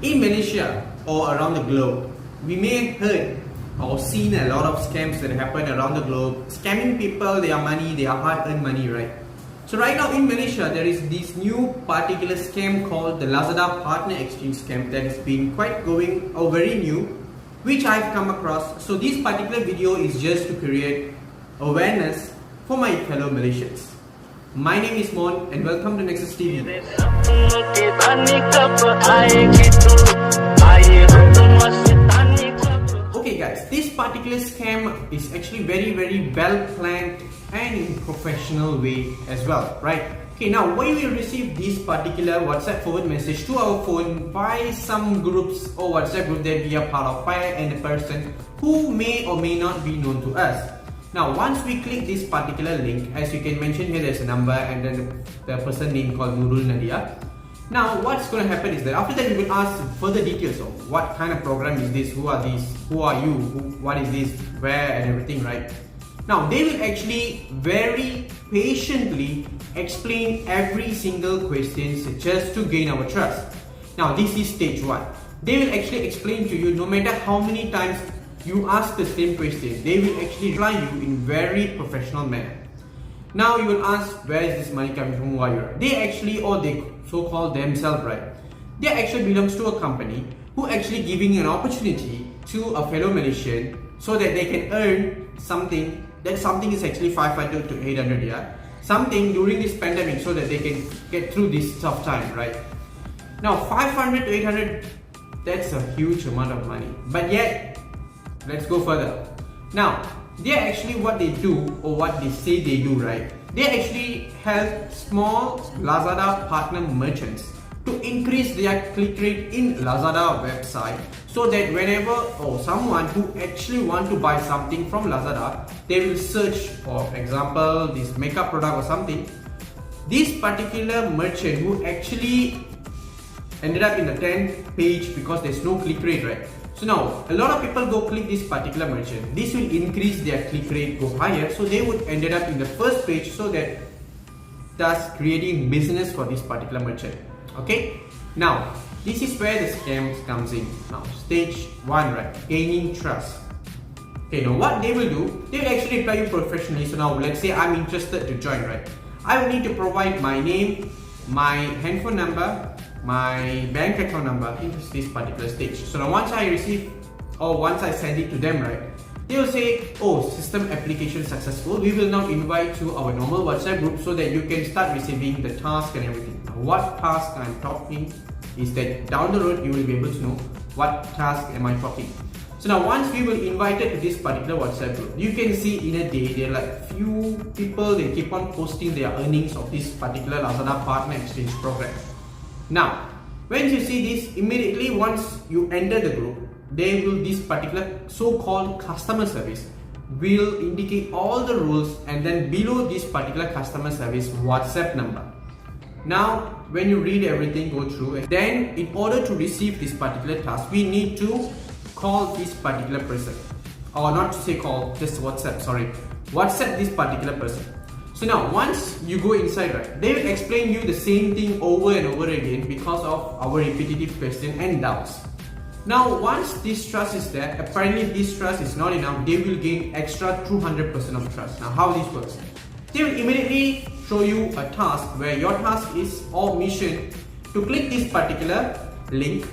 In Malaysia or around the globe, we may have heard or seen a lot of scams that happen around the globe, scamming people, their money, their hard-earned money, right? So right now in Malaysia, there is this new particular scam called the Lazada partner exchange scam that has been quite going or very new, which I've come across. So this particular video is just to create awareness for my fellow Malaysians. My name is Mon and welcome to Nexus TV. Okay guys, this particular scam is actually very well planned and in professional way as well, right? Okay, now when we receive this particular WhatsApp forward message to our phone by some groups or WhatsApp group that we are part of by a person who may or may not be known to us. Now once we click this particular link, as you can mention here, there's a number and then the person name called Nurul Nadia. Now what's going to happen is that after that we will ask further details of what kind of program is this, who are these, who are you, what is this, where and everything, right? Now they will actually very patiently explain every single question just to gain our trust. Now this is stage 1. They will actually explain to you no matter how many times you ask the same question, they will actually reply you in very professional manner. Now you will ask, where is this money coming from, who are you? They actually, or they so-called themselves, right? They actually belongs to a company who actually giving an opportunity to a fellow Malaysian so that they can earn something. That something is actually 500 to 800, yeah? Something during this pandemic so that they can get through this tough time, right? Now 500 to 800, that's a huge amount of money. But yet, let's go further. Now, they actually what they do or what they say they do, right? They actually help small Lazada partner merchants to increase their click rate in Lazada website so that whenever someone who actually want to buy something from Lazada, they will search for example this makeup product or something. This particular merchant who actually ended up in the 10th page because there's no click rate, right? So now a lot of people go click this particular merchant. This will increase their click rate, go higher, so they would ended up in the first page, so that thus creating business for this particular merchant. Okay, now this is where the scam comes in. Now stage 1, right? Gaining trust. Okay, now what they will do, they will actually reply you professionally. So now let's say I'm interested to join, right? I will need to provide my name, my handphone number, my bank account number into this particular stage. So now once I receive or once I send it to them, right, they will say, oh, system application successful, we will now invite to our normal WhatsApp group so that you can start receiving the task and everything. Now what task I'm talking is that down the road you will be able to know what task am I talking. So now once we will invited to this particular WhatsApp group, you can see in a day there are like few people, they keep on posting their earnings of this particular Lazada partner exchange program. Now, when you see this, immediately once you enter the group, they will, this particular so-called customer service will indicate all the rules, and then below this particular customer service WhatsApp number. Now, when you read everything, go through, and then in order to receive this particular task, we need to call this particular person, or not to say call, just WhatsApp, WhatsApp this particular person. So now once you go inside, right, they will explain you the same thing over and over again because of our repetitive question and doubts. Now once this trust is there, apparently this trust is not enough, they will gain extra 200% of trust. Now how this works? They will immediately show you a task where your task is or mission to click this particular link,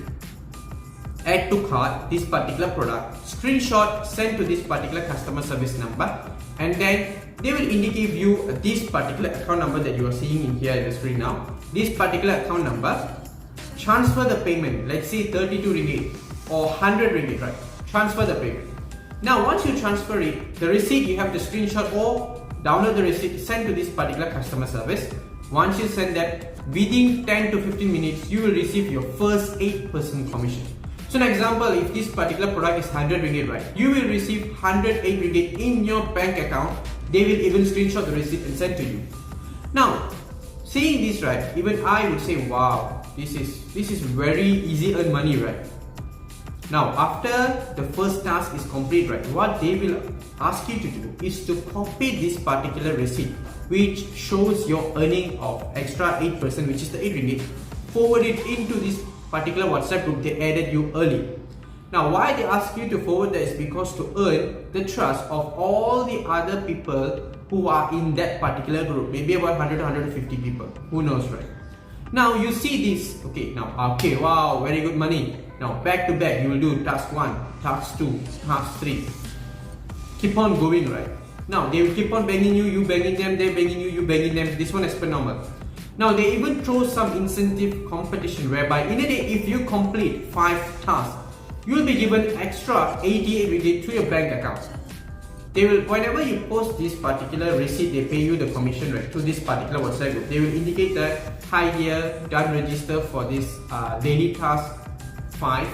add to cart this particular product, screenshot send to this particular customer service number, and then they will indicate you this particular account number that you are seeing in here in the screen now. This particular account number, transfer the payment, let's say 32 ringgit or 100 ringgit, right? Transfer the payment. Now once you transfer it, the receipt you have to screenshot or download the receipt, send to this particular customer service. Once you send that, within 10 to 15 minutes, you will receive your first 8% commission. So an example, if this particular product is 100 ringgit, right, you will receive 108 ringgit in your bank account. They will even screenshot the receipt and send to you. Now, seeing this, right, even I would say, wow, this is very easy earn money, right? Now, after the first task is complete, right, what they will ask you to do is to copy this particular receipt, which shows your earning of extra 8%, which is the 8 ringgit, forward it into this particular WhatsApp group, they added you early. Now why they ask you to forward that is because to earn the trust of all the other people who are in that particular group, maybe about 100 150 people, who knows, right? Now you see this, okay, wow, very good money. Now back to back you will do task 1, task 2, task 3, keep on going, right? Now they will keep on banging you banging them, they banging you banging them, this one as per normal. Now they even throw some incentive competition whereby in a day if you complete 5 tasks, you will be given extra 88 ringgit to your bank account. They will, whenever you post this particular receipt, they pay you the commission rate to this particular WhatsApp group. They will indicate that, hi here, done register for this daily task 5,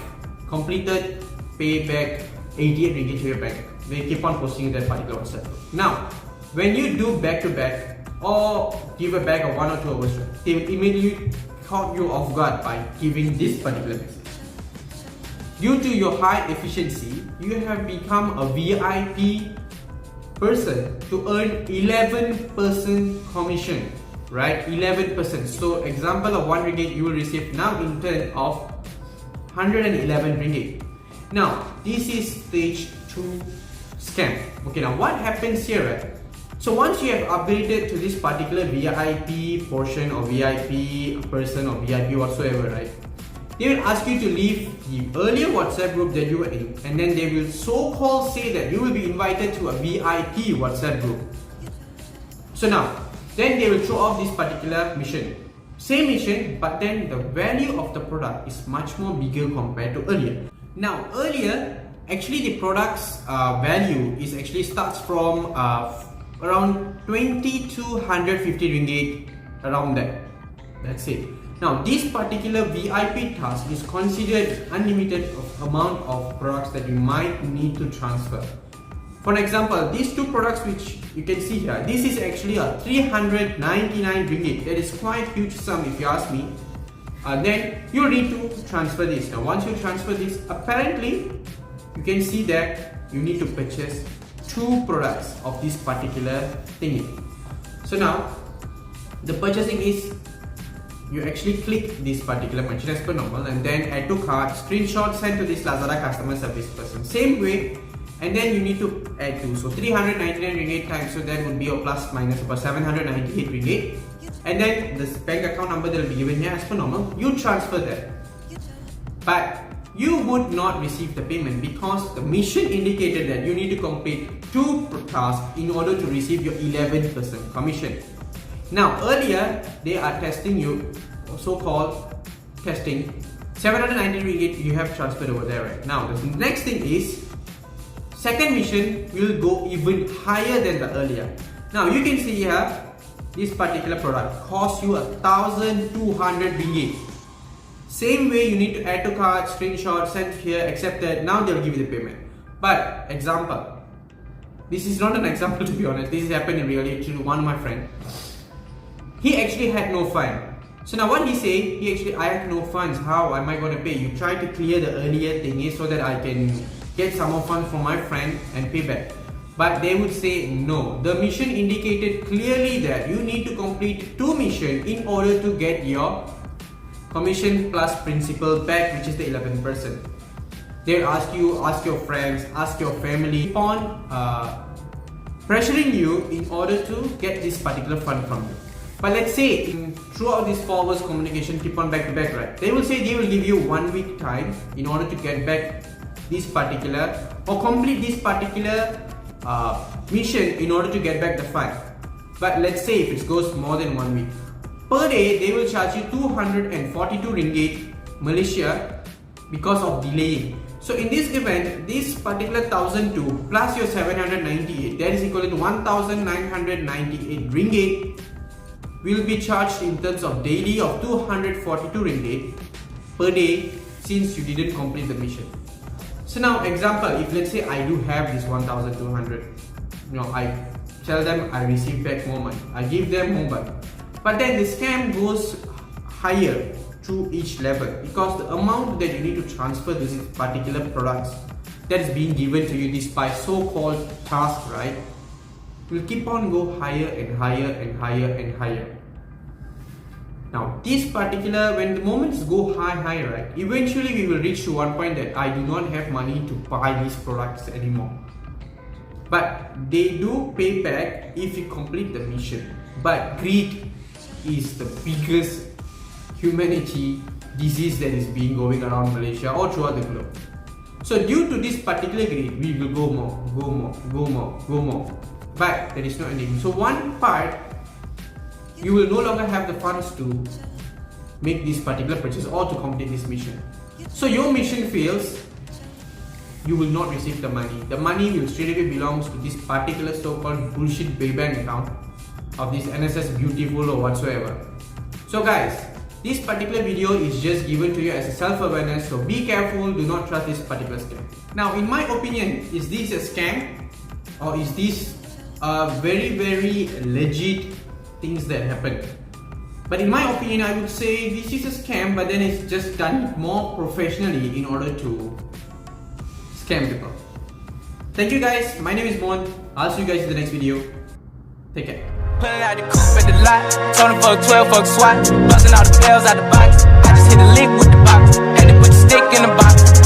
completed, pay back 88 ringgit to your bank. They keep on posting that particular WhatsApp group. Now, when you do back to back or give a back of 1 or 2 hours, they will immediately caught you off guard by giving this particular message. Due to your high efficiency, you have become a VIP person to earn 11% commission, right? 11%. So example of 1 ringgit you will receive now in turn of 111 ringgit. Now this is stage 2 scam. Okay, now what happens here, right? So once you have upgraded to this particular VIP portion or VIP person or VIP whatsoever, right? They will ask you to leave the earlier WhatsApp group that you were in, and then they will so-called say that you will be invited to a VIP WhatsApp group. So now, then they will throw off this particular mission. Same mission, but then the value of the product is much more bigger compared to earlier. Now earlier, actually the product's value is actually starts from around 20 to 150 ringgit, around that. That's it. Now this particular VIP task is considered unlimited amount of products that you might need to transfer. For example, these 2 products which you can see here, this is actually a 399 ringgit. That is quite huge sum if you ask me. Then you need to transfer this. Now once you transfer this, apparently you can see that you need to purchase 2 products of this particular thingy. So now the purchasing is, you actually click this particular mention as per normal and then add to cart, screenshot send to this Lazada customer service person, same way, and then you need to add to, so 399 ringgit times, so that would be a plus minus about 798 ringgit, and then this bank account number that will be given here as per normal, you transfer that. But you would not receive the payment because the mission indicated that you need to complete 2 tasks in order to receive your 11% commission. Now earlier they are testing you, so-called testing, 790 ringgit you have transferred over there, right? Now the next thing is, second mission will go even higher than the earlier. Now you can see here, this particular product costs you 1,200 ringgit. Same way you need to add to cart, screenshot, send here, accepted, now they'll give you the payment. But example, this is not an example to be honest, this has happened in reality to one of my friends. He actually had no fund. So now what he say, I have no funds, how am I going to pay? You try to clear the earlier thingy so that I can get some more funds from my friend and pay back. But they would say no. The mission indicated clearly that you need to complete 2 missions in order to get your commission plus principal back, which is the 11%. They'll ask you, ask your friends, ask your family, keep on pressuring you in order to get this particular fund from you. But let's say throughout this 4 hours communication, keep on back to back, right? They will say they will give you 1 week time in order to get back this particular or complete this particular mission in order to get back the fund. But let's say if it goes more than 1 week, per day they will charge you 242 ringgit Malaysia because of delaying. So in this event, this particular 1,002 plus your 798, that is equal to 1,998 ringgit will be charged in terms of daily of 242 ringgit per day since you didn't complete the mission. So now example, if let's say I do have this 1,200, I tell them I receive back more money, I give them more money, but then the scam goes higher through each level because the amount that you need to transfer this particular products that is being given to you, this by so-called task, right, will keep on go higher and higher and higher and higher. Now this particular, when the moments go high, right, eventually we will reach to one point that I do not have money to buy these products anymore. But they do pay back if you complete the mission. But greed is the biggest humanity disease that is being going around Malaysia or throughout the globe. So due to this particular greed, we will go more, go more, go more, go more. But there is no ending. So one part, you will no longer have the funds to make this particular purchase or to complete this mission. So your mission fails, you will not receive the money. The money will straight away belongs to this particular so-called bullshit bank account of this NSS Beautiful or whatsoever. So guys, this particular video is just given to you as a self-awareness, so be careful, do not trust this particular scam. Now in my opinion, is this a scam or is this a very legit things that happen? But in my opinion, I would say this is a scam, but then it's just done more professionally in order to scam people. Thank you guys, my name is Mon. I'll see you guys in the next video. Take care. Pulling out the coupe at the lot, told him fuck 12, fuck SWAT, busting all the bells out the box. I just hit a lick with the box.